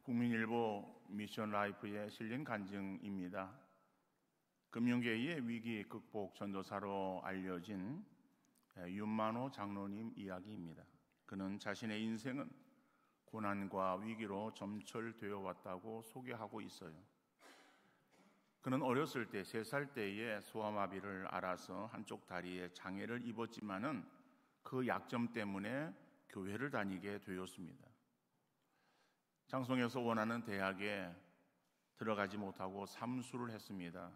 국민일보 미션 라이프에 실린 간증입니다. 금융계의 위기 극복 전도사로 알려진 윤만호 장로님 이야기입니다. 그는 자신의 인생은 고난과 위기로 점철되어 왔다고 소개하고 있어요. 그는 어렸을 때 3살 때에 소아마비를 앓아서 한쪽 다리에 장애를 입었지만은 그 약점 때문에 교회를 다니게 되었습니다. 장성에서 원하는 대학에 들어가지 못하고 삼수를 했습니다.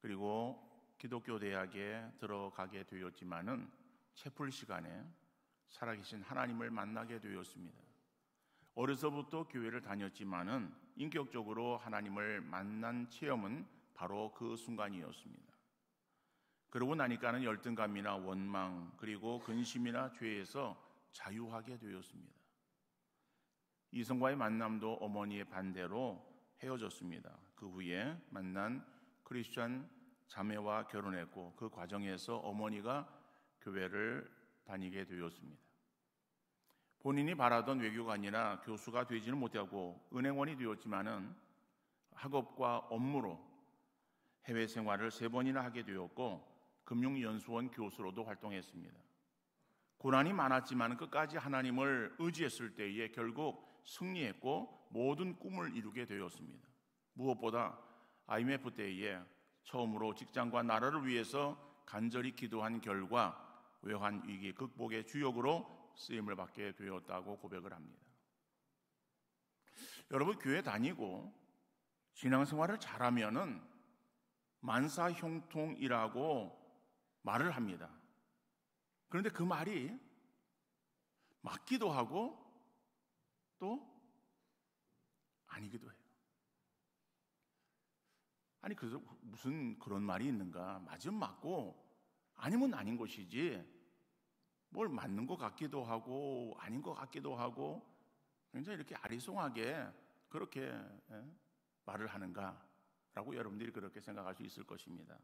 그리고 기독교 대학에 들어가게 되었지만은 채플 시간에 살아계신 하나님을 만나게 되었습니다. 어려서부터 교회를 다녔지만은 인격적으로 하나님을 만난 체험은 바로 그 순간이었습니다. 그러고 나니까는 열등감이나 원망 그리고 근심이나 죄에서 자유하게 되었습니다. 이성과의 만남도 어머니의 반대로 헤어졌습니다. 그 후에 만난 크리스천 자매와 결혼했고 그 과정에서 어머니가 교회를 다니게 되었습니다. 본인이 바라던 외교관이나 교수가 되지는 못하고 은행원이 되었지만은 학업과 업무로 해외 생활을 3번이나 하게 되었고 금융연수원 교수로도 활동했습니다. 고난이 많았지만 끝까지 하나님을 의지했을 때에 결국 승리했고 모든 꿈을 이루게 되었습니다. 무엇보다 IMF 때에 처음으로 직장과 나라를 위해서 간절히 기도한 결과 외환 위기 극복의 주역으로 쓰임을 받게 되었다고 고백을 합니다. 여러분, 교회 다니고 신앙생활을 잘하면은 만사형통이라고 말을 합니다. 그런데 그 말이 맞기도 하고 또 아니기도 해요. 아니, 그래서 무슨 그런 말이 있는가? 맞으면 맞고 아니면 아닌 것이지 뭘 맞는 것 같기도 하고 아닌 것 같기도 하고 굉장히 이렇게 아리송하게 그렇게 말을 하는가라고 여러분들이 그렇게 생각할 수 있을 것입니다.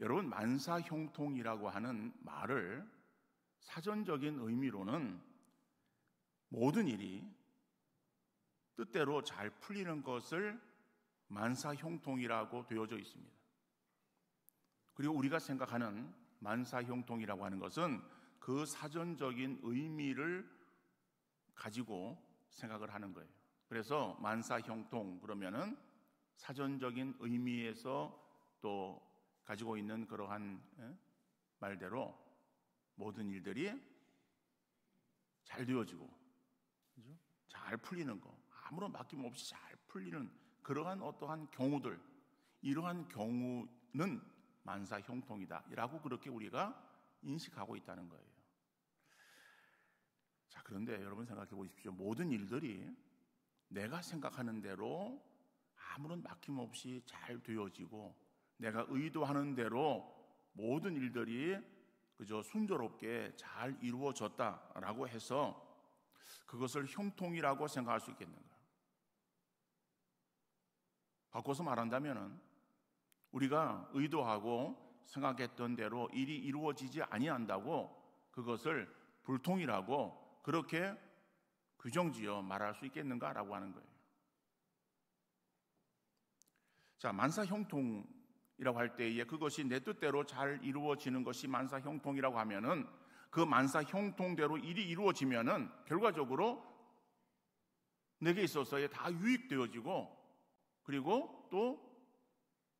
여러분, 만사형통이라고 하는 말을 사전적인 의미로는 모든 일이 뜻대로 잘 풀리는 것을 만사형통이라고 되어져 있습니다. 그리고 우리가 생각하는 만사형통이라고 하는 것은 그 사전적인 의미를 가지고 생각을 하는 거예요. 그래서 만사형통 그러면은 사전적인 의미에서 또 가지고 있는 그러한 말대로 모든 일들이 잘 되어지고 그렇죠? 잘 풀리는 거, 아무런 막힘 없이 잘 풀리는 그러한 어떠한 경우들, 이러한 경우는 만사형통이다 라고 그렇게 우리가 인식하고 있다는 거예요. 자, 그런데 여러분 생각해 보십시오. 모든 일들이 내가 생각하는 대로 아무런 막힘 없이 잘 되어지고 내가 의도하는 대로 모든 일들이 그저 순조롭게 잘 이루어졌다라고 해서 그것을 형통이라고 생각할 수 있겠는가? 바꿔서 말한다면은 우리가 의도하고 생각했던 대로 일이 이루어지지 아니한다고 그것을 불통이라고 그렇게 규정지어 말할 수 있겠는가라고 하는 거예요. 자, 만사형통이라고 할 때에 그것이 내 뜻대로 잘 이루어지는 것이 만사형통이라고 하면은 그 만사형통대로 일이 이루어지면은 결과적으로 내게 있어서의 다 유익되어지고 그리고 또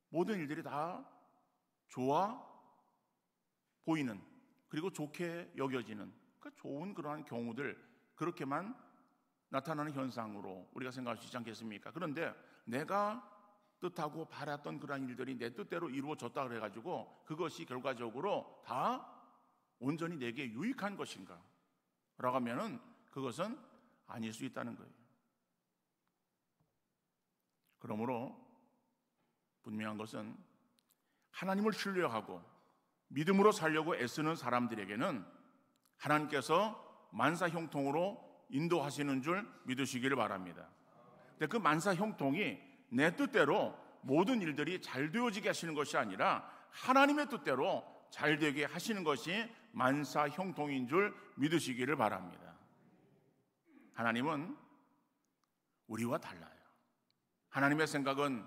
모든 일들이 다 좋아 보이는 그리고 좋게 여겨지는 그러니까 좋은 그러한 경우들 그렇게만 나타나는 현상으로 우리가 생각할 수 있지 않겠습니까? 그런데 내가 뜻하고 바랐던 그러한 일들이 내 뜻대로 이루어졌다 그래가지고 그것이 결과적으로 다 온전히 내게 유익한 것인가? 라고 하면은 그것은 아닐 수 있다는 거예요. 그러므로 분명한 것은 하나님을 신뢰하고 믿음으로 살려고 애쓰는 사람들에게는 하나님께서 만사형통으로 인도하시는 줄 믿으시기를 바랍니다. 근데 그 만사형통이 내 뜻대로 모든 일들이 잘 되어지게 하시는 것이 아니라 하나님의 뜻대로 잘 되게 하시는 것이 만사형통인 줄 믿으시기를 바랍니다. 하나님은 우리와 달라요. 하나님의 생각은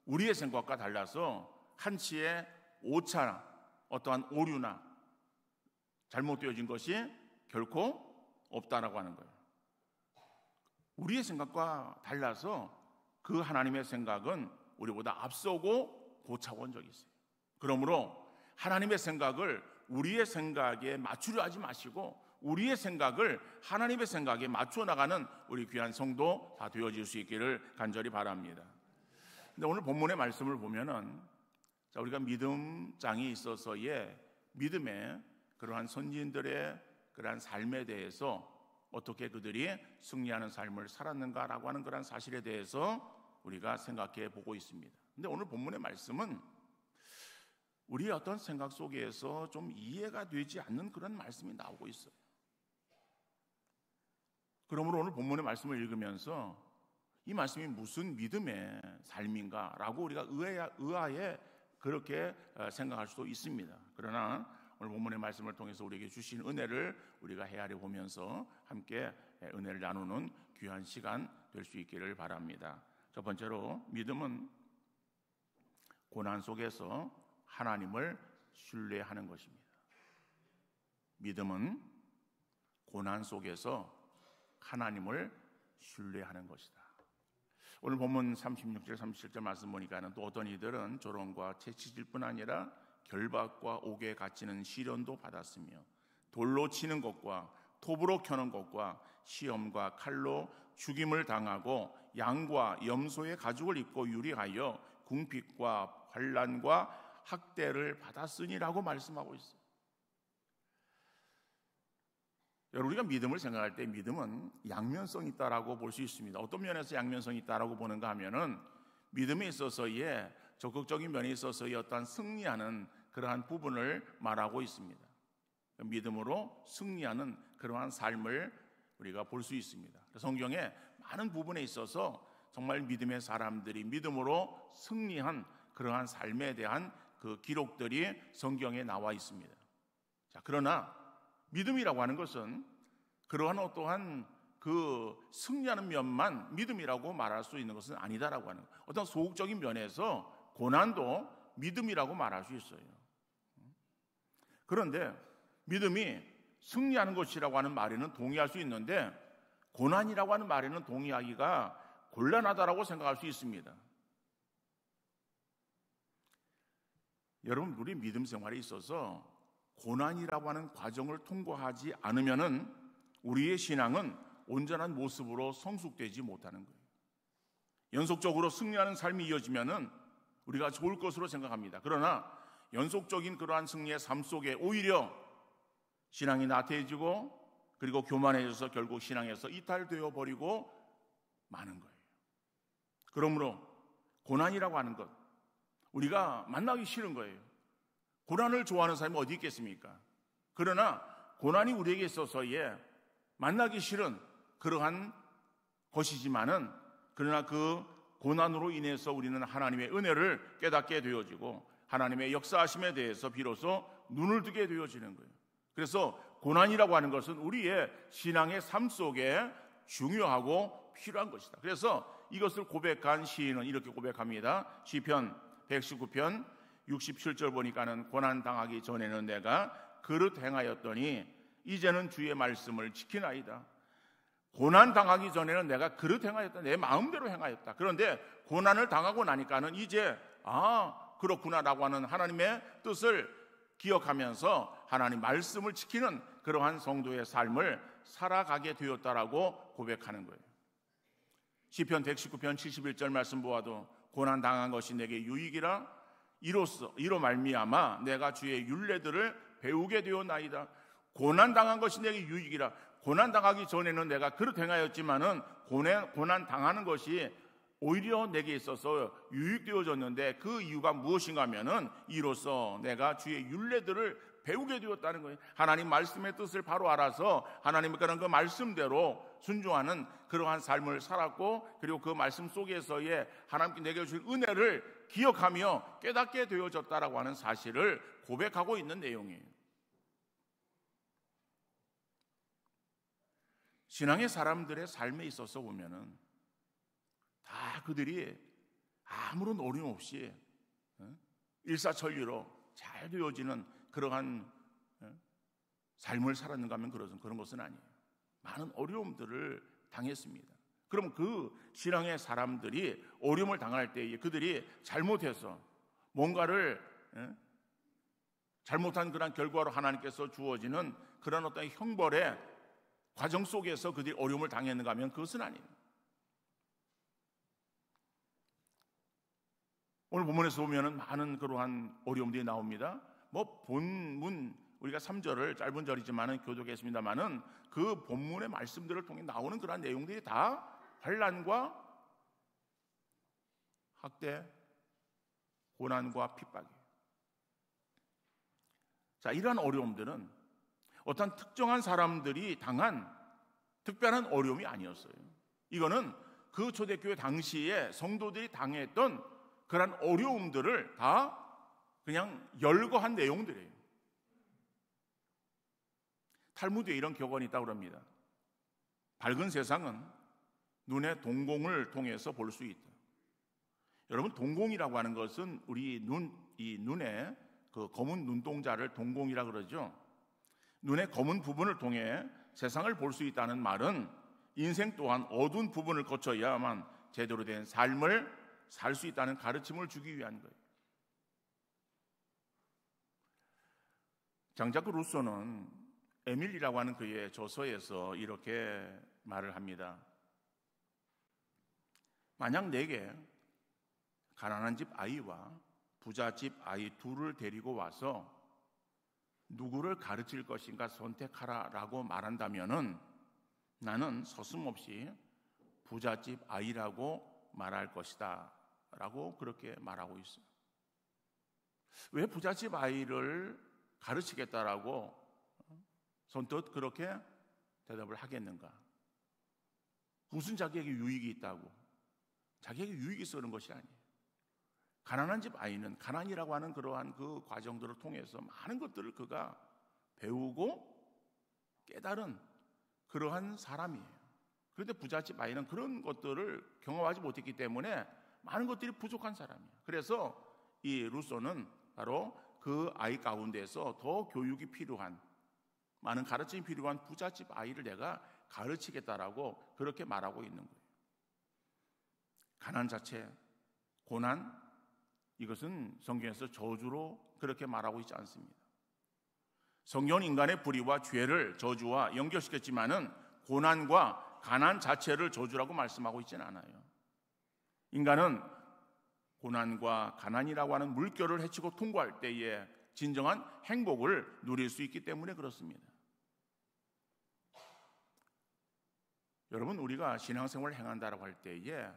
우리의 생각과 달라서 한치의 오차나 어떠한 오류나 잘못되어진 것이 결코 없다라고 하는 거예요. 우리의 생각과 달라서 그 하나님의 생각은 우리보다 앞서고 고차원적이 있어요. 그러므로 하나님의 생각을 우리의 생각에 맞추려 하지 마시고 우리의 생각을 하나님의 생각에 맞춰 나가는 우리 귀한 성도 다 되어질 수 있기를 간절히 바랍니다. 근데 오늘 본문의 말씀을 보면은 우리가 믿음장이 있어서의 믿음의 그러한 선지인들의 그러한 삶에 대해서 어떻게 그들이 승리하는 삶을 살았는가라고 하는 그런 사실에 대해서 우리가 생각해 보고 있습니다. 근데 오늘 본문의 말씀은 우리의 어떤 생각 속에서 좀 이해가 되지 않는 그런 말씀이 나오고 있어요. 그러므로 오늘 본문의 말씀을 읽으면서 이 말씀이 무슨 믿음의 삶인가라고 우리가 의아해 그렇게 생각할 수도 있습니다. 그러나 오늘 본문의 말씀을 통해서 우리에게 주신 은혜를 우리가 헤아려 보면서 함께 은혜를 나누는 귀한 시간 될 수 있기를 바랍니다. 첫 번째로 믿음은 고난 속에서 하나님을 신뢰하는 것입니다. 믿음은 고난 속에서 하나님을 신뢰하는 것이다. 오늘 본문 36절 37절 말씀 보니까는 또 어떤 이들은 조롱과 채찍질 뿐 아니라 결박과 옥에 갇히는 시련도 받았으며 돌로 치는 것과 톱으로 켜는 것과 시험과 칼로 죽임을 당하고 양과 염소의 가죽을 입고 유리하여 궁핍과 환난과 학대를 받았으니라고 말씀하고 있어요. 여러분, 우리가 믿음을 생각할 때 믿음은 양면성이 있다라고 볼 수 있습니다. 어떤 면에서 양면성이 있다라고 보는가 하면은 믿음에 있어서의 적극적인 면에 있어서의 어떤 승리하는 그러한 부분을 말하고 있습니다. 믿음으로 승리하는 그러한 삶을 우리가 볼 수 있습니다. 성경에 많은 부분에 있어서 정말 믿음의 사람들이 믿음으로 승리한 그러한 삶에 대한 그 기록들이 성경에 나와 있습니다. 자, 그러나 믿음이라고 하는 것은 그러한 어떠한 그 승리하는 면만 믿음이라고 말할 수 있는 것은 아니다라고 하는 거예요. 어떤 소극적인 면에서 고난도 믿음이라고 말할 수 있어요. 그런데 믿음이 승리하는 것이라고 하는 말에는 동의할 수 있는데 고난이라고 하는 말에는 동의하기가 곤란하다라고 생각할 수 있습니다. 여러분, 우리 믿음 생활에 있어서 고난이라고 하는 과정을 통과하지 않으면은 우리의 신앙은 온전한 모습으로 성숙되지 못하는 거예요. 연속적으로 승리하는 삶이 이어지면은 우리가 좋을 것으로 생각합니다. 그러나 연속적인 그러한 승리의 삶 속에 오히려 신앙이 나태해지고 그리고 교만해져서 결국 신앙에서 이탈되어 버리고 마는 거예요. 그러므로 고난이라고 하는 것, 우리가 만나기 싫은 거예요. 고난을 좋아하는 사람이 어디 있겠습니까? 그러나 고난이 우리에게 있어서의 만나기 싫은 그러한 것이지만은 그러나 그 고난으로 인해서 우리는 하나님의 은혜를 깨닫게 되어지고 하나님의 역사하심에 대해서 비로소 눈을 뜨게 되어지는 거예요. 그래서 고난이라고 하는 것은 우리의 신앙의 삶 속에 중요하고 필요한 것이다. 그래서 이것을 고백한 시인은 이렇게 고백합니다. 시편 119편 67절 보니까는 고난당하기 전에는 내가 그릇 행하였더니 이제는 주의 말씀을 지키나이다. 고난당하기 전에는 내가 그릇 행하였다. 내 마음대로 행하였다. 그런데 고난을 당하고 나니까는 이제 그렇구나라고 하는 하나님의 뜻을 기억하면서 하나님 말씀을 지키는 그러한 성도의 삶을 살아가게 되었다라고 고백하는 거예요. 시편 119편 71절 말씀 보아도 고난당한 것이 내게 유익이라 이로 말미암아 내가 주의 율례들을 배우게 되었나이다. 고난당한 것이 내게 유익이라. 고난당하기 전에는 내가 그릇 행하였지만은 고난당하는 것이 오히려 내게 있어서 유익되어졌는데 그 이유가 무엇인가 하면은 이로써 내가 주의 율례들을 배우게 되었다는 거예요. 하나님 말씀의 뜻을 바로 알아서 하나님의 그 말씀대로 순종하는 그러한 삶을 살았고 그리고 그 말씀 속에서의 하나님께 내게 주신 은혜를 기억하며 깨닫게 되어졌다라고 하는 사실을 고백하고 있는 내용이에요. 신앙의 사람들의 삶에 있어서 보면은 그들이 아무런 어려움 없이 일사천리로 잘 되어지는 그러한 삶을 살았는가 하면 그런 것은 아니에요. 많은 어려움들을 당했습니다. 그럼 그 신앙의 사람들이 어려움을 당할 때에 그들이 잘못해서 뭔가를 잘못한 그런 결과로 하나님께서 주어지는 그런 어떤 형벌의 과정 속에서 그들이 어려움을 당했는가 하면 그것은 아니에요. 오늘 본문에서 보면은 많은 그러한 어려움들이 나옵니다. 본문 우리가 3절을 짧은 절이지만은 교독했습니다만은 그 본문의 말씀들을 통해 나오는 그러한 내용들이 다 환난과 학대, 고난과 핍박이에요. 자, 이러한 어려움들은 어떤 특정한 사람들이 당한 특별한 어려움이 아니었어요. 이거는 그 초대교회 당시에 성도들이 당했던 그런 어려움들을 다 그냥 열거한 내용들이에요. 탈무드에 이런 격언이 있다고 합니다. 밝은 세상은 눈의 동공을 통해서 볼 수 있다. 여러분, 동공이라고 하는 것은 우리 눈의 그 검은 눈동자를 동공이라 그러죠. 눈의 검은 부분을 통해 세상을 볼 수 있다는 말은 인생 또한 어두운 부분을 거쳐야만 제대로 된 삶을 살 수 있다는 가르침을 주기 위한 거예요. 장자크 루소는 에밀리라고 하는 그의 저서에서 이렇게 말을 합니다. 만약 내게 가난한 집 아이와 부자 집 아이 둘을 데리고 와서 누구를 가르칠 것인가 선택하라라고 말한다면은 나는 서슴없이 부자 집 아이라고 말할 것이다 라고 그렇게 말하고 있어요. 왜 부자 집 아이를 가르치겠다라고 선뜻 그렇게 대답을 하겠는가? 무슨 자기에게 유익이 있다고? 자기에게 유익이 있어 그런 것이 아니에요. 가난한 집 아이는 가난이라고 하는 그러한 그 과정들을 통해서 많은 것들을 그가 배우고 깨달은 그러한 사람이에요. 그런데 부잣집 아이는 그런 것들을 경험하지 못했기 때문에 많은 것들이 부족한 사람이에요. 그래서 이 루소는 바로 그 아이 가운데서 더 교육이 필요한, 많은 가르침이 필요한 부잣집 아이를 내가 가르치겠다라고 그렇게 말하고 있는 거예요. 가난 자체, 고난, 이것은 성경에서 저주로 그렇게 말하고 있지 않습니다. 성경은 인간의 불의와 죄를 저주와 연결시켰지만은 고난과 가난 자체를 저주라고 말씀하고 있지는 않아요. 인간은 고난과 가난이라고 하는 물결을 헤치고 통과할 때에 진정한 행복을 누릴 수 있기 때문에 그렇습니다. 여러분, 우리가 신앙생활을 행한다라고 할 때에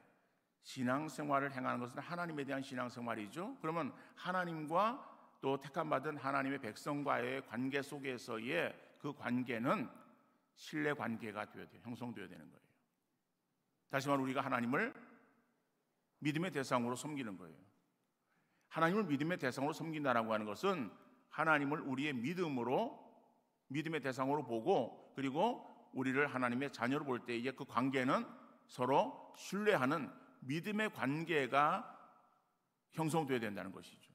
신앙생활을 행하는 것은 하나님에 대한 신앙생활이죠. 그러면 하나님과 또 택함받은 하나님의 백성과의 관계 속에서의 그 관계는 신뢰 관계가 되어야 돼요. 형성되어야 되는 거예요. 다시 말해 우리가 하나님을 믿음의 대상으로 섬기는 거예요. 하나님을 믿음의 대상으로 섬긴다라고 하는 것은 하나님을 우리의 믿음의 대상으로 보고, 그리고 우리를 하나님의 자녀로 볼 때에 그 관계는 서로 신뢰하는 믿음의 관계가 형성되어야 된다는 것이죠.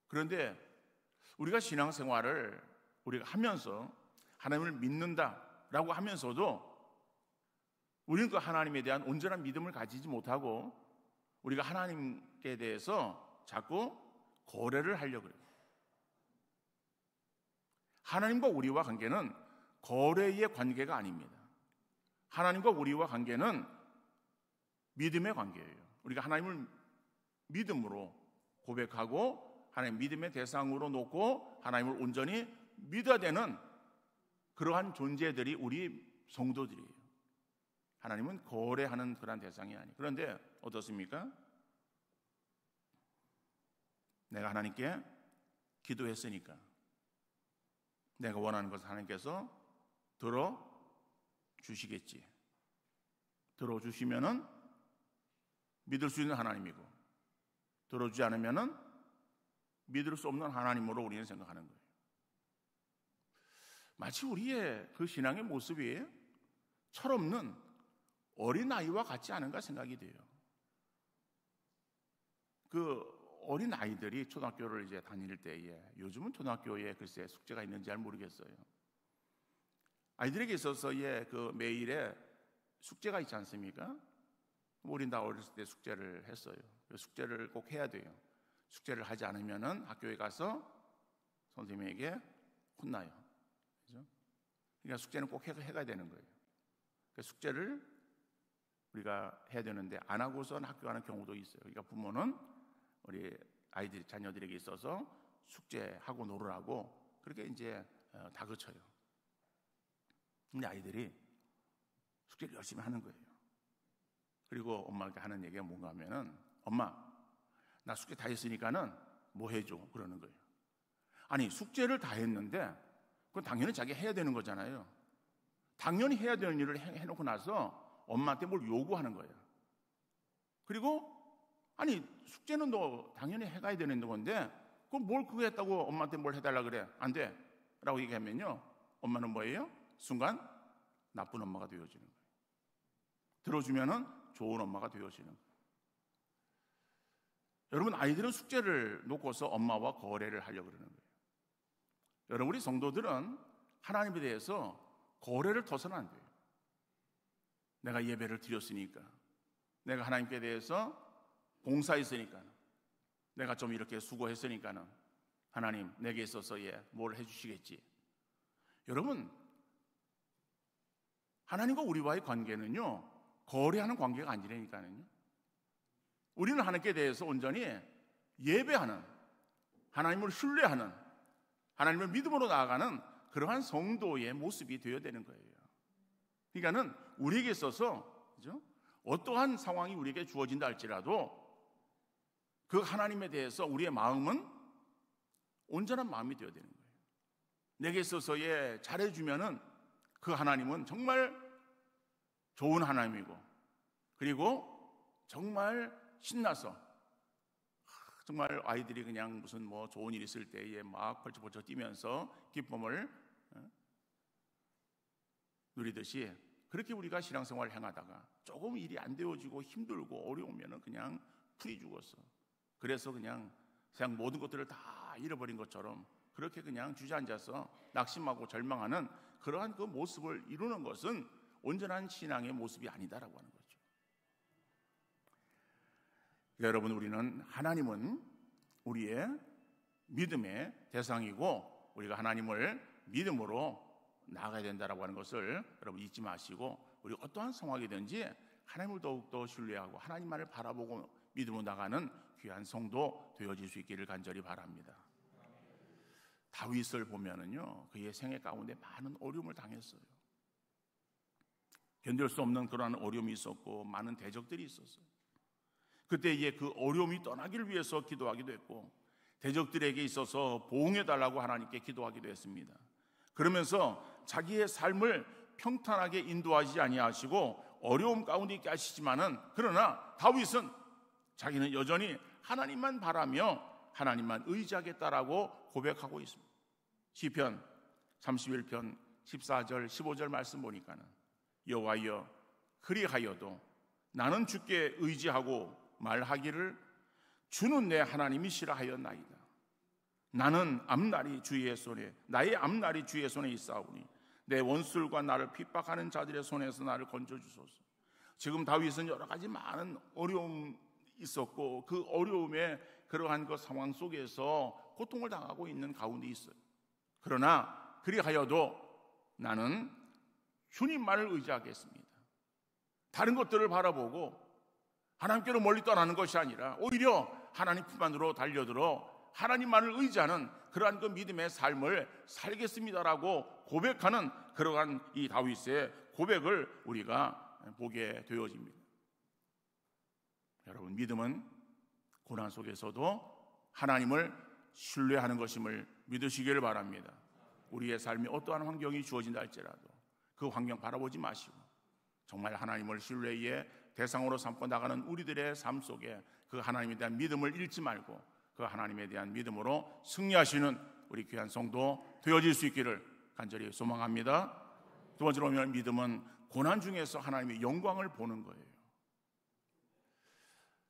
그런데 우리가 신앙생활을 우리가 하면서 하나님을 믿는다라고 하면서도 우리는 그 하나님에 대한 온전한 믿음을 가지지 못하고 우리가 하나님께 대해서 자꾸 거래를 하려고 해요. 하나님과 우리와 관계는 거래의 관계가 아닙니다. 하나님과 우리와 관계는 믿음의 관계예요. 우리가 하나님을 믿음으로 고백하고 하나님 믿음의 대상으로 놓고 하나님을 온전히 믿어야 되는 그러한 존재들이 우리 성도들이에요. 하나님은 거래하는 그런 대상이 아니에요. 그런데 어떻습니까? 내가 하나님께 기도했으니까 내가 원하는 것을 하나님께서 들어주시겠지. 들어주시면은 믿을 수 있는 하나님이고, 들어주지 않으면은 믿을 수 없는 하나님으로 우리는 생각하는 거예요. 마치 우리의 그 신앙의 모습이 철없는 어린아이와 같지 않은가 생각이 돼요. 그 어린아이들이 초등학교를 이제 다닐 때에, 요즘은 초등학교에 글쎄 숙제가 있는지 잘 모르겠어요. 아이들에게 있어서의 그 매일의 숙제가 있지 않습니까? 우린 다 어렸을 때 숙제를 했어요. 숙제를 꼭 해야 돼요. 숙제를 하지 않으면은 학교에 가서 선생님에게 혼나요. 그렇죠? 그러니까 숙제는 꼭 해가야 되는 거예요. 그러니까 숙제를 우리가 해야 되는데 안 하고선 학교 가는 경우도 있어요. 그러니까 부모는 우리 아이들, 자녀들에게 있어서 숙제하고 놀으라고 그렇게 이제 다그쳐요. 근데 아이들이 숙제를 열심히 하는 거예요. 그리고 엄마가 하는 얘기가 뭔가 하면은, 엄마, 나 숙제 다 했으니까는 뭐 해줘, 그러는 거예요. 아니, 숙제를 다 했는데 그건 당연히 자기가 해야 되는 거잖아요. 당연히 해야 되는 일을 해놓고 나서 엄마한테 뭘 요구하는 거예요. 그리고 아니, 숙제는 너 당연히 해가야 되는 건데 그럼 뭘 그거 했다고 엄마한테 뭘 해달라 그래? 안 돼 라고 얘기하면요, 엄마는 뭐예요? 순간 나쁜 엄마가 되어지는 거예요. 들어주면은 좋은 엄마가 되어지는 거예요. 여러분, 아이들은 숙제를 놓고서 엄마와 거래를 하려고 그러는 거예요. 여러분, 우리 성도들은 하나님에 대해서 거래를 터서는 안 돼요. 내가 예배를 드렸으니까, 내가 하나님께 대해서 봉사했으니까, 내가 좀 이렇게 수고했으니까는 하나님 내게 있어서 뭘 해주시겠지. 여러분, 하나님과 우리와의 관계는요, 거래하는 관계가 아니라니까요. 우리는 하나님께 대해서 온전히 예배하는, 하나님을 신뢰하는, 하나님을 믿음으로 나아가는 그러한 성도의 모습이 되어야 되는 거예요. 그러니까는 우리에게 있어서, 그죠? 어떠한 상황이 우리에게 주어진다 할지라도 그 하나님에 대해서 우리의 마음은 온전한 마음이 되어야 되는 거예요. 내게 있어서 잘해주면은 그 하나님은 정말 좋은 하나님이고, 그리고 정말 신나서, 정말 아이들이 그냥 무슨 뭐 좋은 일 있을 때에 막 펄쩍펄쩍 뛰면서 기쁨을 누리듯이, 그렇게 우리가 신앙생활을 행하다가 조금 일이 안 되어지고 힘들고 어려우면은 그냥 풀이 죽었어. 그래서 그냥 모든 것들을 다 잃어버린 것처럼 그렇게 그냥 주저앉아서 낙심하고 절망하는 그러한 그 모습을 이루는 것은 온전한 신앙의 모습이 아니다라고 하는 거죠. 여러분, 우리는, 하나님은 우리의 믿음의 대상이고 우리가 하나님을 믿음으로 나아가야 된다라고 하는 것을 여러분 잊지 마시고, 우리 어떠한 상황이든지 하나님을 더욱더 신뢰하고 하나님만을 바라보고 믿음으로 나가는 귀한 성도 되어질 수 있기를 간절히 바랍니다. 다윗을 보면은요, 그의 생애 가운데 많은 어려움을 당했어요. 견딜 수 없는 그러한 어려움이 있었고 많은 대적들이 있었어요. 그때 그 어려움이 떠나기를 위해서 기도하기도 했고, 대적들에게 있어서 보응해달라고 하나님께 기도하기도 했습니다. 그러면서 자기의 삶을 평탄하게 인도하지 아니하시고 어려움 가운데 있게 하시지만은, 그러나 다윗은 자기는 여전히 하나님만 바라며 하나님만 의지하겠다라고 고백하고 있습니다. 시편 31편 14절 15절 말씀 보니까는, 여호와여, 그리하여도 나는 주께 의지하고 말하기를 주는 내 하나님이시라 하였나이다. 나는 앞날이 주의 손에, 나의 앞날이 주의 손에 있사오니 내 원수들과 나를 핍박하는 자들의 손에서 나를 건져주소서. 지금 다윗은 여러 가지 많은 어려움이 있었고 그 어려움에 그러한 그 상황 속에서 고통을 당하고 있는 가운데 있어요. 그러나 그리하여도 나는 주님만을 의지하겠습니다. 다른 것들을 바라보고 하나님께로 멀리 떠나는 것이 아니라 오히려 하나님 품 안으로 달려들어 하나님만을 의지하는 그러한 그 믿음의 삶을 살겠습니다라고 고백하는 그러한 이 다윗의 고백을 우리가 보게 되어집니다. 여러분, 믿음은 고난 속에서도 하나님을 신뢰하는 것임을 믿으시기를 바랍니다. 우리의 삶이 어떠한 환경이 주어진다 할지라도 그 환경 바라보지 마시고 정말 하나님을 신뢰의 대상으로 삼고 나가는 우리들의 삶 속에 그 하나님에 대한 믿음을 잃지 말고 그 하나님에 대한 믿음으로 승리하시는 우리 귀한 성도 되어질 수 있기를 간절히 소망합니다. 두 번째로 보면 믿음은 고난 중에서 하나님의 영광을 보는 거예요.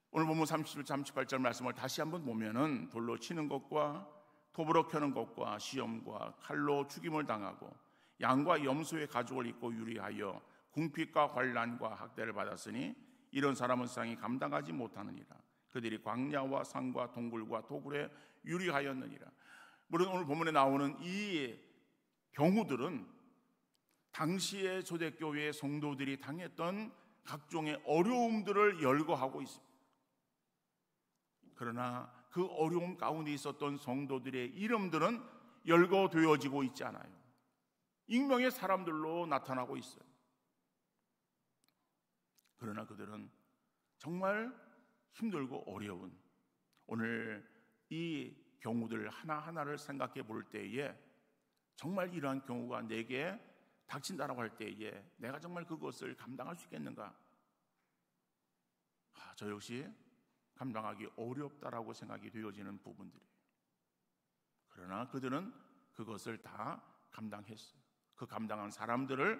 오늘 본문 38절 말씀을 다시 한번 보면은 돌로 치는 것과 톱으로 켜는 것과 시험과 칼로 죽임을 당하고 양과 염소의 가죽을 입고 유리하여 궁핍과 환난과 학대를 받았으니 이런 사람은 세상이 감당하지 못하느니라. 그들이 광야와 산과 동굴과 도굴에 유리하였느니라. 물론 오늘 본문에 나오는 이 경우들은 당시의 초대교회의 성도들이 당했던 각종의 어려움들을 열거하고 있습니다. 그러나 그 어려움 가운데 있었던 성도들의 이름들은 열거되어지고 있지 않아요. 익명의 사람들로 나타나고 있어요. 그러나 그들은 정말 힘들고 어려운 오늘 이 경우들 하나하나를 생각해 볼 때에 정말 이러한 경우가 내게 닥친다라고 할 때에 내가 정말 그것을 감당할 수 있겠는가? 저 역시 감당하기 어렵다라고 생각이 되어지는 부분들이에요. 그러나 그들은 그것을 다 감당했어요. 그 감당한 사람들을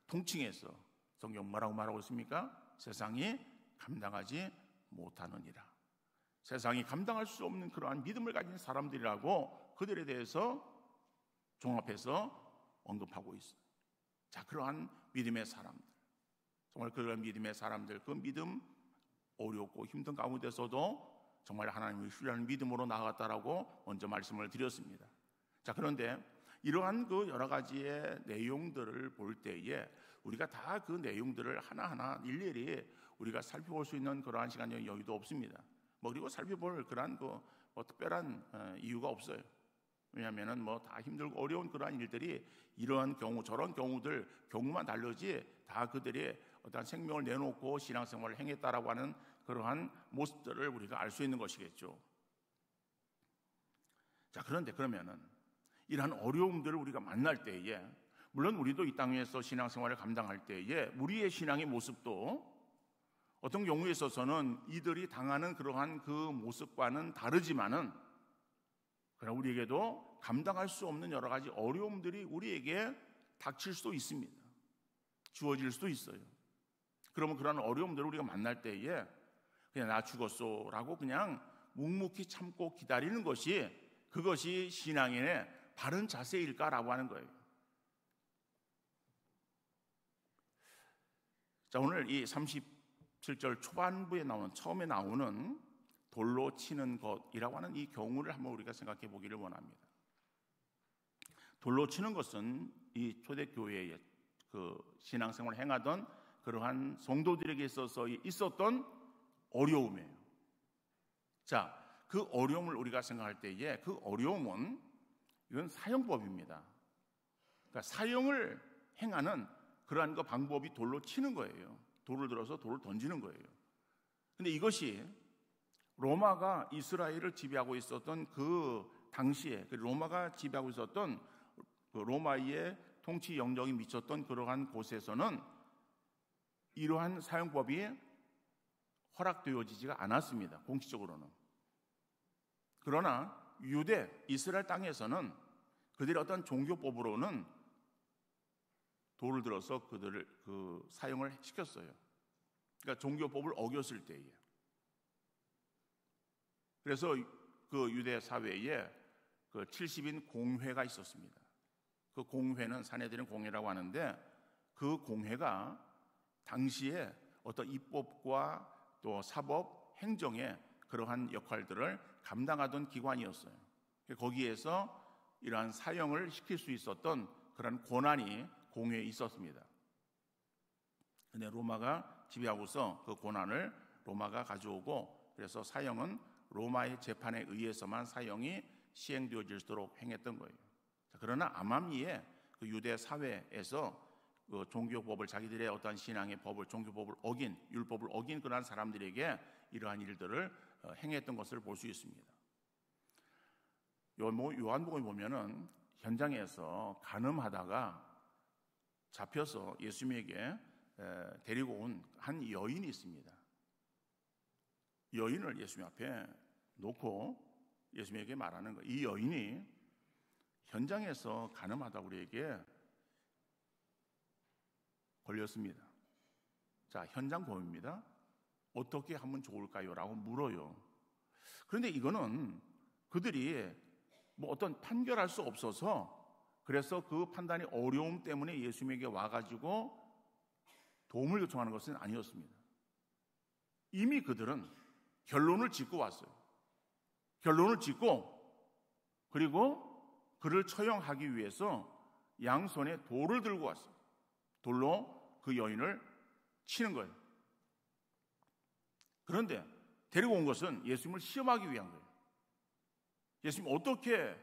통칭해서 성경 뭐라고 말하고 있습니까? 세상이 감당하지 못하느니라. 세상이 감당할 수 없는 그러한 믿음을 가진 사람들이라고 그들에 대해서 종합해서 언급하고 있어요. 자, 그러한 믿음의 사람들, 정말 그런 믿음의 사람들, 그 믿음 어렵고 힘든 가운데서도 정말 하나님을 신뢰하는 믿음으로 나아갔다라고 먼저 말씀을 드렸습니다. 자, 그런데 이러한 그 여러 가지의 내용들을 볼 때에 우리가 다 그 내용들을 하나하나 일일이 우리가 살펴볼 수 있는 그러한 시간적인 여유도 없습니다. 그리고 살펴볼 그러한 특별한 이유가 없어요. 왜냐하면은 다 힘들고 어려운 그러한 일들이 이러한 경우 저런 경우만 다르지 다 그들이 어떤 생명을 내놓고 신앙생활을 행했다라고 하는 그러한 모습들을 우리가 알 수 있는 것이겠죠. 자, 그런데 그러면은 이러한 어려움들을 우리가 만날 때에 물론 우리도 이 땅에서 신앙생활을 감당할 때에 우리의 신앙의 모습도 어떤 경우에 있어서는 이들이 당하는 그러한 그 모습과는 다르지만은 그러나 우리에게도 감당할 수 없는 여러 가지 어려움들이 우리에게 닥칠 수도 있습니다. 주어질 수도 있어요. 그러면 그런 어려움들을 우리가 만날 때에 그냥 나 죽었소라고 그냥 묵묵히 참고 기다리는 것이 그것이 신앙인의 바른 자세일까라고 하는 거예요. 자, 오늘 이 37절 초반부에 처음에 나오는 돌로 치는 것이라고 하는 이 경우를 한번 우리가 생각해 보기를 원합니다. 돌로 치는 것은 이 초대교회의 그 신앙생활을 행하던 그러한 성도들에게 있어서 있었던 어려움이에요. 자, 그 어려움을 우리가 생각할 때에 그 어려움은 이건 사형법입니다. 그러니까 사형을 행하는 그러한 그 방법이 돌로 치는 거예요. 돌을 들어서 돌을 던지는 거예요. 근데 이것이 로마가 이스라엘을 지배하고 있었던 그 당시에 로마가 지배하고 있었던 그 로마의 통치 영역이 미쳤던 그러한 곳에서는 이러한 사용법이 허락되어지지가 않았습니다. 공식적으로는. 그러나 유대 이스라엘 땅에서는 그들의 어떤 종교법으로는 돌을 들어서 그들을 사용을 시켰어요. 그러니까 종교법을 어겼을 때에. 그래서 그 유대 사회에 그 70인 공회가 있었습니다. 그 공회는 사내들은 공회라고 하는데 그 공회가 당시에 어떤 입법과 또 사법, 행정의 그러한 역할들을 감당하던 기관이었어요. 거기에서 이러한 사형을 시킬 수 있었던 그런 권한이 공회에 있었습니다. 근데 로마가 지배하고서 그 권한을 로마가 가져오고 그래서 사형은 로마의 재판에 의해서만 사형이 시행되어질 수 행했던 거예요. 그러나 암암리에 그 유대 사회에서 그 종교법을 자기들의 어떤 신앙의 법을 종교법을 어긴 율법을 어긴 그러한 사람들에게 이러한 일들을 행했던 것을 볼 수 있습니다. 요한복음에 보면은 현장에서 간음하다가 잡혀서 예수님에게 데리고 온 한 여인이 있습니다. 여인을 예수님 앞에 놓고 예수님에게 말하는 거예요. 이 여인이 현장에서 간음하다 우리에게 걸렸습니다. 자, 현장 범입니다. 어떻게 하면 좋을까요? 라고 물어요. 그런데 이거는 그들이 뭐 어떤 판결할 수 없어서, 그래서 그 판단이 어려움 때문에 예수님에게 와가지고 도움을 요청하는 것은 아니었습니다. 이미 그들은 결론을 짓고 왔어요. 결론을 짓고, 그리고 그를 처형하기 위해서 양손에 돌을 들고 왔어요. 돌로 그 여인을 치는 거예요. 그런데 데리고 온 것은 예수님을 시험하기 위한 거예요. 예수님 어떻게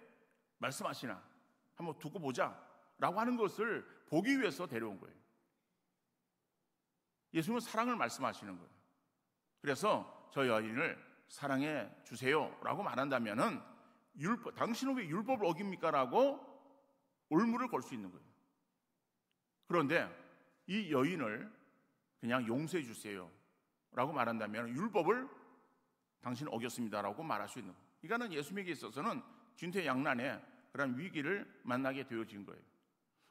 말씀하시나 한번 두고 보자 라고 하는 것을 보기 위해서 데려온 거예요. 예수님은 사랑을 말씀하시는 거예요. 그래서 저 여인을 사랑해 주세요 라고 말한다면은 당신은 왜 율법을 어깁니까? 라고 올무를 걸 수 있는 거예요. 그런데 이 여인을 그냥 용서해 주세요 라고 말한다면 율법을 당신은 어겼습니다 라고 말할 수 있는 거예요. 이거는 예수님에게 있어서는 진퇴양난의 그런 위기를 만나게 되어진 거예요.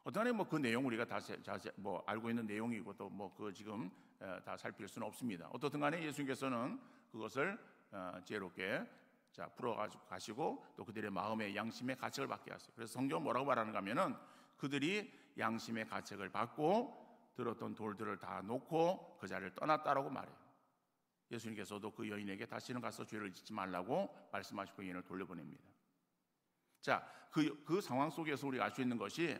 어떠한 뭐 그 내용 우리가 다 뭐 알고 있는 내용이고 또 뭐 그 지금 다 살필 수는 없습니다. 어떻든 간에 예수님께서는 그것을 지혜롭게 풀어가지고 가시고 또 그들의 마음의 양심의 가책을 받게 하세요. 그래서 성경은 뭐라고 말하는가 하면은 그들이 양심의 가책을 받고 들었던 돌들을 다 놓고 그 자리를 떠났다라고 말해요. 예수님께서도 그 여인에게 다시는 가서 죄를 짓지 말라고 말씀하시고 여인을 돌려보냅니다. 자, 그 상황 속에서 우리가 알 수 있는 것이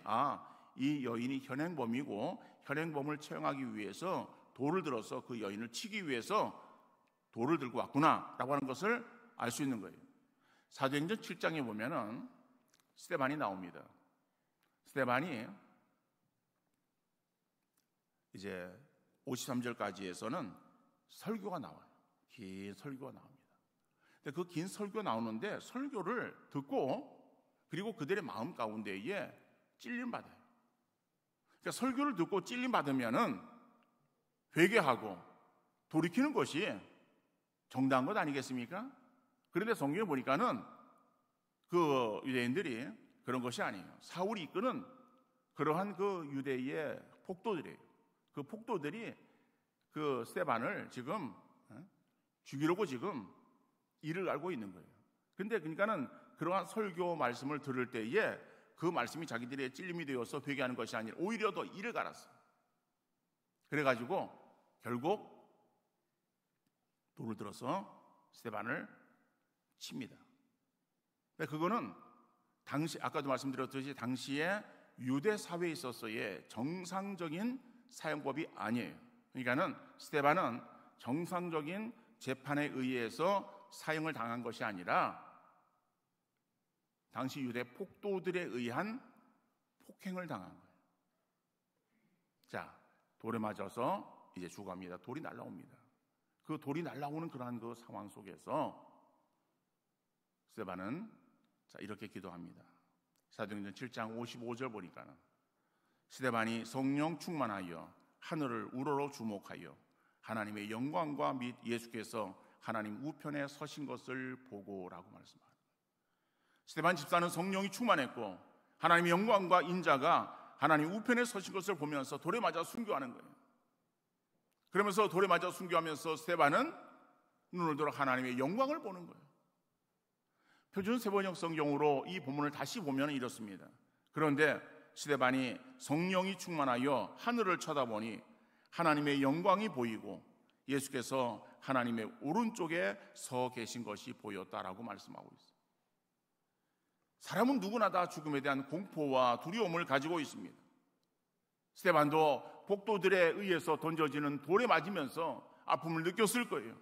이 여인이 현행범이고 현행범을 처형하기 위해서 돌을 들어서 그 여인을 치기 위해서 돌을 들고 왔구나라고 하는 것을 알 수 있는 거예요. 사도행전 7장에 보면은 스데반이 나옵니다. 스데반이 이제 53절까지에서는 설교가 나와요. 긴 설교가 나옵니다. 근데 그 긴 설교 나오는데 설교를 듣고 그리고 그들의 마음 가운데에 찔림 받아요. 그러니까 설교를 듣고 찔림 받으면은 회개하고 돌이키는 것이 정당한 것 아니겠습니까? 그런데 성경에 보니까는 그 유대인들이 그런 것이 아니에요. 사울이 이끄는 그러한 그 유대의 폭도들이에요. 그 폭도들이 그 스데반을 지금 죽이려고 지금 이를 알고 있는 거예요. 근데 그러니까는 그러한 설교 말씀을 들을 때에 그 말씀이 자기들의 찔림이 되어서 회개하는 것이 아니라 오히려 더 이를 갈았어요. 그래가지고 결국 돌을 들어서 스데반을 칩니다. 근데 그거는 당시 아까도 말씀드렸듯이 당시에 유대 사회에 있어서의 정상적인 사형법이 아니에요. 그러니까는 스데반은 정상적인 재판에 의해서 사형을 당한 것이 아니라 당시 유대 폭도들에 의한 폭행을 당한 거예요. 자, 돌에 맞아서 이제 죽어갑니다. 돌이 날아옵니다. 그 돌이 날아오는 그러한 그 상황 속에서 스데반은 이렇게 기도합니다. 사도행전 7장 55절 보니까는 스데반이 성령 충만하여 하늘을 우러러 주목하여 하나님의 영광과 및 예수께서 하나님 우편에 서신 것을 보고라고 말씀합니다. 스데반 집사는 성령이 충만했고 하나님의 영광과 인자가 하나님 우편에 서신 것을 보면서 돌에 맞아 순교하는 거예요. 그러면서 돌에 맞아 순교하면서 스데반은 눈을 들어 하나님의 영광을 보는 거예요. 표준 세번역 성경으로 이 본문을 다시 보면 이렇습니다. 그런데 스데반이 성령이 충만하여 하늘을 쳐다보니 하나님의 영광이 보이고 예수께서 하나님의 오른쪽에 서 계신 것이 보였다라고 말씀하고 있어요. 사람은 누구나 다 죽음에 대한 공포와 두려움을 가지고 있습니다. 스데반도 폭도들에 의해서 던져지는 돌에 맞으면서 아픔을 느꼈을 거예요.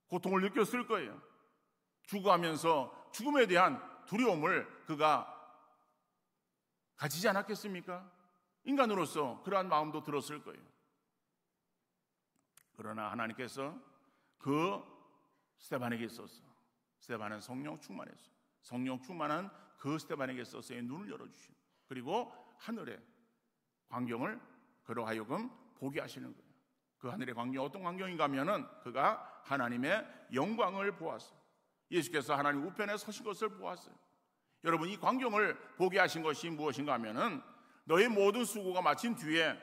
고통을 느꼈을 거예요. 죽어가면서 죽음에 대한 두려움을 그가 가지지 않았겠습니까? 인간으로서 그러한 마음도 들었을 거예요. 그러나 하나님께서 그 스데반에게 있어서 스데반은 성령 충만했어요. 성령 충만한 그 스데반에게 있어서의 눈을 열어주시고 그리고 하늘의 광경을 그로 하여금 보게 하시는 거예요. 그 하늘의 광경이 어떤 광경인가 하면은 그가 하나님의 영광을 보았어요. 예수께서 하나님 우편에 서신 것을 보았어요. 여러분, 이 광경을 보게 하신 것이 무엇인가 하면은 너의 모든 수고가 마친 뒤에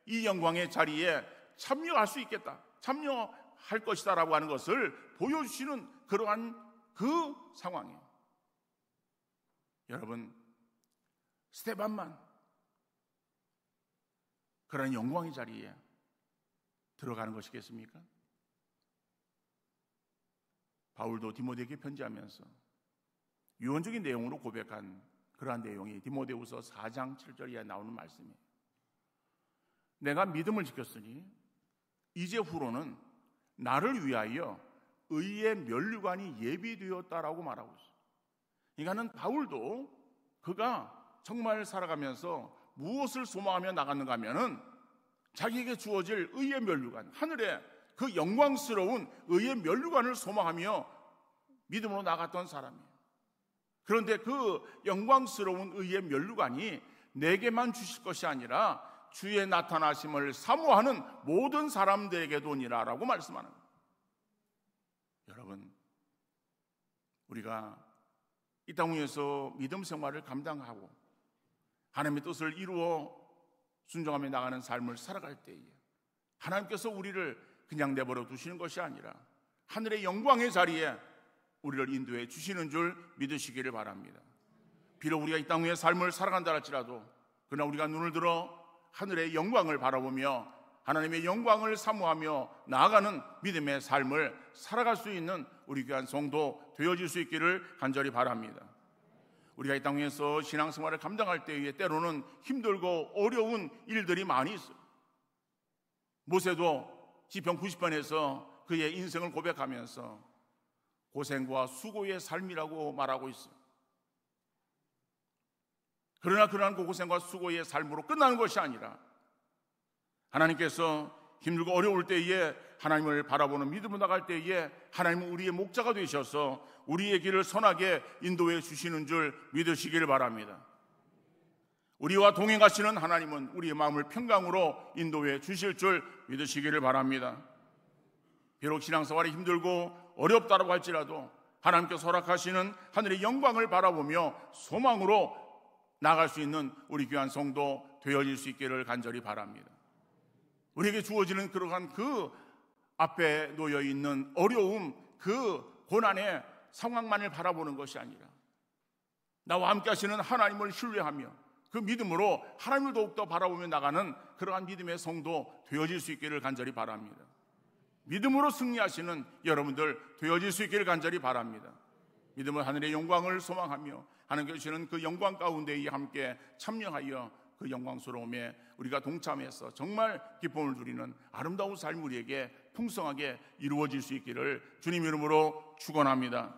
이 영광의 자리에 참여할 수 있겠다, 참여할 것이다 라고 하는 것을 보여주시는 그러한 그 상황이에요. 여러분, 스데반만 그런 영광의 자리에 들어가는 것이겠습니까? 바울도 디모데에게 편지하면서 유언적인 내용으로 고백한 그러한 내용이 디모데후서 4장 7절에 나오는 말씀이에요. 내가 믿음을 지켰으니 이제 후로는 나를 위하여 의의 면류관이 예비되었다라고 말하고 있어요. 그러니까는 바울도 그가 정말 살아가면서 무엇을 소망하며 나갔는가 하면은 자기에게 주어질 의의 면류관, 하늘의 그 영광스러운 의의 면류관을 소망하며 믿음으로 나갔던 사람이에요. 그런데 그 영광스러운 의의 면류관이 내게만 주실 것이 아니라 주의 나타나심을 사모하는 모든 사람들에게도니라 라고 말씀하는 거예요. 여러분, 우리가 이 땅 위에서 믿음 생활을 감당하고 하나님의 뜻을 이루어 순종하며 나가는 삶을 살아갈 때에 하나님께서 우리를 그냥 내버려 두시는 것이 아니라 하늘의 영광의 자리에 우리를 인도해 주시는 줄 믿으시기를 바랍니다. 비록 우리가 이 땅 위의 삶을 살아간다 할지라도 그러나 우리가 눈을 들어 하늘의 영광을 바라보며 하나님의 영광을 사모하며 나아가는 믿음의 삶을 살아갈 수 있는 우리 귀한 성도 되어질 수 있기를 간절히 바랍니다. 우리가 이 땅 위에서 신앙생활을 감당할 때에 때로는 힘들고 어려운 일들이 많이 있어요. 모세도 시편 90편에서 그의 인생을 고백하면서 고생과 수고의 삶이라고 말하고 있어요. 그러나 그러한 고생과 수고의 삶으로 끝나는 것이 아니라 하나님께서 힘들고 어려울 때에 하나님을 바라보는 믿음으로 나갈 때에 하나님은 우리의 목자가 되셔서 우리의 길을 선하게 인도해 주시는 줄 믿으시기를 바랍니다. 우리와 동행하시는 하나님은 우리의 마음을 평강으로 인도해 주실 줄 믿으시기를 바랍니다. 비록 신앙생활이 힘들고 어렵다고 할지라도 하나님께서 허락하시는 하늘의 영광을 바라보며 소망으로 나갈 수 있는 우리 귀한 성도 되어질 수 있기를 간절히 바랍니다. 우리에게 주어지는 그러한 그 앞에 놓여 있는 어려움, 그 고난의 상황만을 바라보는 것이 아니라 나와 함께 하시는 하나님을 신뢰하며 그 믿음으로 하나님을 더욱더 바라보며 나가는 그러한 믿음의 성도 되어질 수 있기를 간절히 바랍니다. 믿음으로 승리하시는 여러분들 되어질 수 있기를 간절히 바랍니다. 믿음은 하늘의 영광을 소망하며 하나님께서 주시는 그 영광 가운데에 함께 참여하여 그 영광스러움에 우리가 동참해서 정말 기쁨을 누리는 아름다운 삶 우리에게 풍성하게 이루어질 수 있기를 주님 이름으로 축원합니다.